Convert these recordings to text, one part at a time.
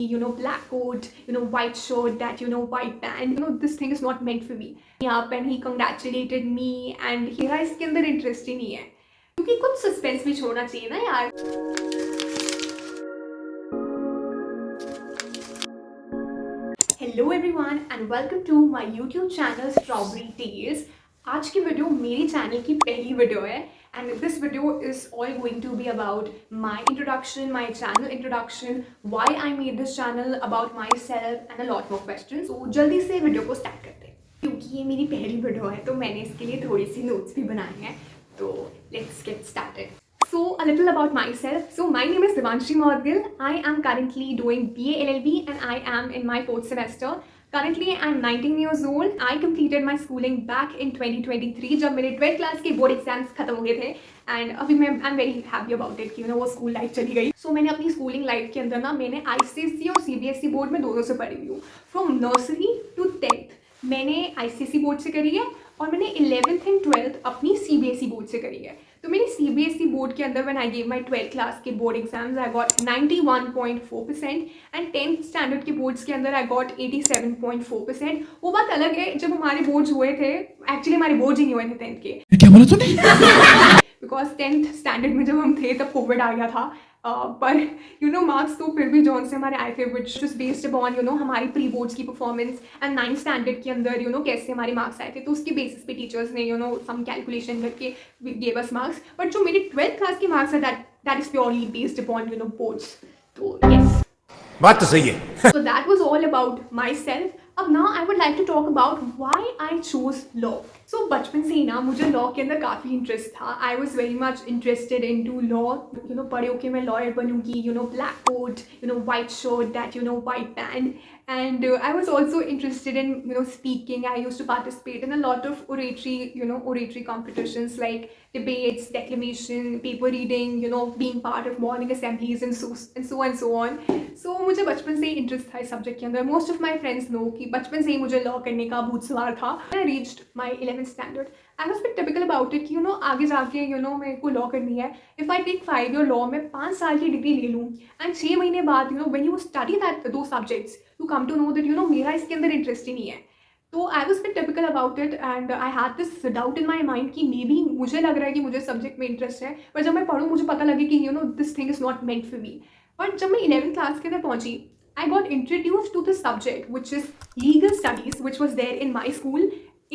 black coat, white shirt, that, white pant. This thing is not meant for me. Up and he congratulated me and मेरा इसके अंदर interest ही नहीं है क्योंकि कुछ सस्पेंस भी छोड़ना चाहिए ना यार. Hello everyone and welcome to my YouTube channel strawberry tales. आज की वीडियो मेरी चैनल की पहली वीडियो है and this video is all going to be about my introduction, my channel introduction, why I made this channel, about myself and a lot more questions. So जल्दी से video को start करते हैं. क्योंकि ये मेरी पहली वीडियो है तो मैंने इसके लिए थोड़ी सी नोट्स भी बनाए हैं. तो let's get started. So a little about myself. So my name is Devanshi Maudgil. I am currently doing BA LLB and I am in my 4th semester. Currently I'm 19 years old. I completed my schooling back in 2023 जब मेरे 12th class के board exams खत्म हो गए थे. And अभी मैं I am very happy about it कि वो स्कूल लाइफ चली गई. सो मैंने अपनी स्कूलिंग लाइफ के अंदर ना मैंने ICSE और CBSE बोर्ड में दोनों से पढ़ी हुई हूँ. फ्रॉम नर्सरी टू 10th मैंने ICSE बोर्ड से करी है और मैंने 11th एंड 12th अपनी CBSE बोर्ड से करी है. तो मेरी CBSE बोर्ड के अंदर when I gave my 12th class के board exams I got 91.4% and 10th standard के बोर्ड्स के अंदर आई गॉट 87.4%. वो बात अलग है जब हमारे बोर्ड्स हुए थे, एक्चुअली हमारे बोर्ड्स ही नहीं हुए थे 10th के. क्या बोला तूने? बिकॉज 10th स्टैंडर्ड में जब हम थे तब कोविड आ गया था. पर मार्क्स तो फिर भी जॉन से हमारे आए थे विच इज बेस्ड अपॉन हमारी प्री बोर्ड्स की परफॉर्मेंस एंड 9th स्टैंडर्ड के अंदर कैसे हमारे मार्क्स आए थे. तो उसके बेसिस पे टीचर्स ने सम कैलकुलेशन करके गेव अस मार्क्स. बट जो मेरी 12th क्लास के मार्क्स है that is purely based upon boards. तो यस, बात तो सही है. so that was all about myself. अब now I would like to talk about why I chose law. So बचपन से ही ना मुझे लॉ के अंदर काफ़ी इंटरेस्ट था. I was very much interested into law. पढ़े होके मैं lawyer बनूंगी. Black coat, white shirt, that white pant. And I was also interested in speaking. I used to participate in a lot of oratory competitions like debates, declamation, paper reading, being part of morning assemblies and so on. So मुझे बचपन से ही interest था इस subject के अंदर. Most of my friends know कि बचपन से ही मुझे लॉ करने का भूत सवार था. I reached my 11th standard. I was bit typical about it कि आगे जाके मेरे को लॉ करनी है. If I take 5 year law में 5 साल की डिग्री ले लूँ एंड 6 महीने बाद when you study that two subjects you come to know that मेरा इसके अंदर इंटरेस्ट ही नहीं है. तो I was bit typical about it and I had this doubt in my mind कि मे बी मुझे लग रहा है कि मुझे सब्जेक्ट में इंटरेस्ट है, पर जब मैं पढ़ूँ मुझे पता लगे कि this thing is not meant for me. But जब मैं 11th क्लास के अंदर पहुंची I got introduced to this subject which is legal studies which was there in my school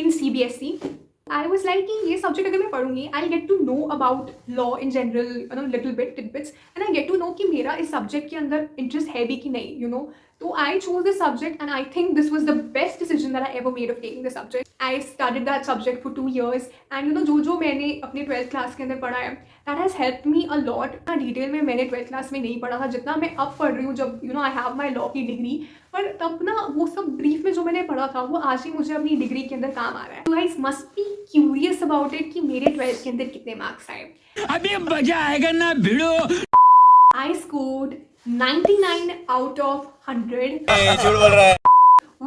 in CBSE. I was like कि ये subject अगर मैं पढ़ूंगी I'll get to know about law in general, little bit tidbits, and I get to know कि मेरा इस subject के अंदर interest है भी कि नहीं. So I chose this subject and I think this was the best decision that I ever made of taking the subject. I studied that subject for 2 years and जो मैंने अपने 12th क्लास के अंदर पढ़ा है that has helped me a lot. Detail में मैंने 12th class में नहीं पढ़ा था जितना मैं अब पढ़ रही हूँ जब I have my law की डिग्री. पर तब ना वो सब ब्रीफ में जो मैंने पढ़ा था वो आज ही मुझे अपनी डिग्री के अंदर काम आ रहा है. You guys must be curious about it कि मेरे 12th के अंदर कितने मार्क्स आए. अभी मजा आएगा ना भिड़ो. I scored 99 out of 100. झूठ बोल रहा है.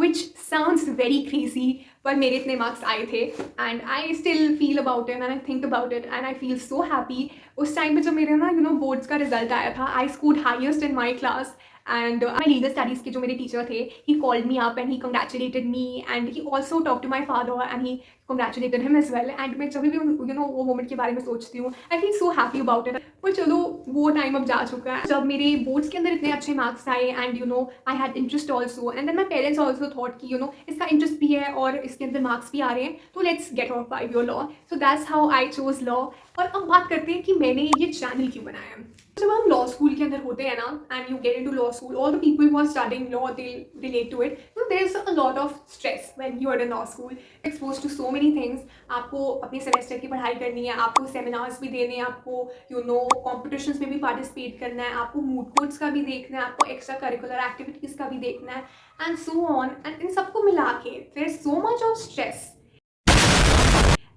Which sounds very crazy, पर मेरे इतने मार्क्स आए थे and I still feel about it and I think about it and I feel so happy. उस टाइम पे जब मेरे ना बोर्ड्स का रिजल्ट आया था I scored highest in my class and my legal studies के जो मेरे टीचर थे he called me up and he congratulated me and he also talked to my father and he congratulated him as well. and मैं जब भी वो moment के बारे में सोचती हूँ I feel so happy about it. पर चलो वो टाइम अब जा चुका है. जब मेरे बोर्ड्स के अंदर इतने अच्छे मार्क्स आए and I had interest also and then my parents also thought कि इसका इंटरेस्ट भी है और इसके अंदर मार्क्स भी आ रहे हैं तो let's get of 5 year law. So that's how I chose law. और अब बात करते हैं कि मैंने ये चैनल क्यों बनाया. जब हम लॉ स्कूल के अंदर होते हैं ना and you get into law school all the people who are studying law they relate to it. There is a lot of stress when you are in law school. Expose to so many things. आपको अपने semester की पढ़ाई करनी है, आपको seminars भी देने हैं, आपको कॉम्पिटिशन्स में भी पार्टिसिपेट करना है, आपको मूड कोर्ट्स का भी देखना है, आपको एक्स्ट्रा करिकुलर एक्टिविटीज़ का भी देखना है एंड सो ऑन. एंड इन सबको मिला के there is so much of stress.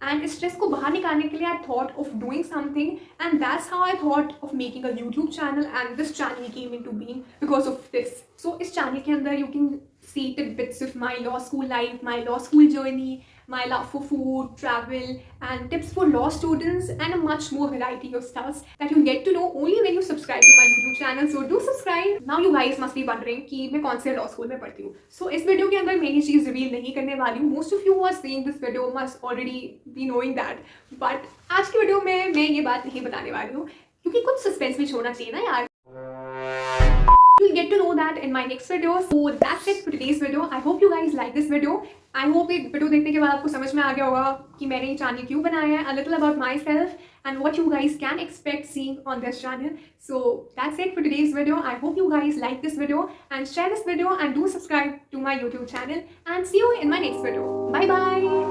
And stress को बाहर निकालने के लिए I thought of doing something and that's how I thought of making a YouTube channel and this channel came into being because of this. So इस channel के अंदर you can see tidbits of my law school life, my law school journey, my love for food, travel, and tips for law students, and a much more variety of stuff that you get to know only when you subscribe to my YouTube channel. So do subscribe. Now you guys must be wondering कि मैं कौन से law school में पढ़ती हूँ. So इस video के अंदर मैं ये चीज़ रिवील नहीं करने वाली हूँ. Most of you who are seeing this video must already be knowing that. But आज की वीडियो में मैं ये बात नहीं बताने वाली हूँ क्योंकि कुछ सस्पेंस भी छोड़ना चाहिए ना यार. You'll get to know that in my next video. So that's it for today's video. I hope you guys like this video. I hope एक वीडियो देखने के बाद आपको समझ में आ गया होगा कि मैंने ये चैनल क्यों बनाया है. A little about myself and what you guys can expect seeing on this channel. So that's it for today's video. I hope you guys like this video and share this video and do subscribe to my YouTube channel and see you in my next video. Bye bye.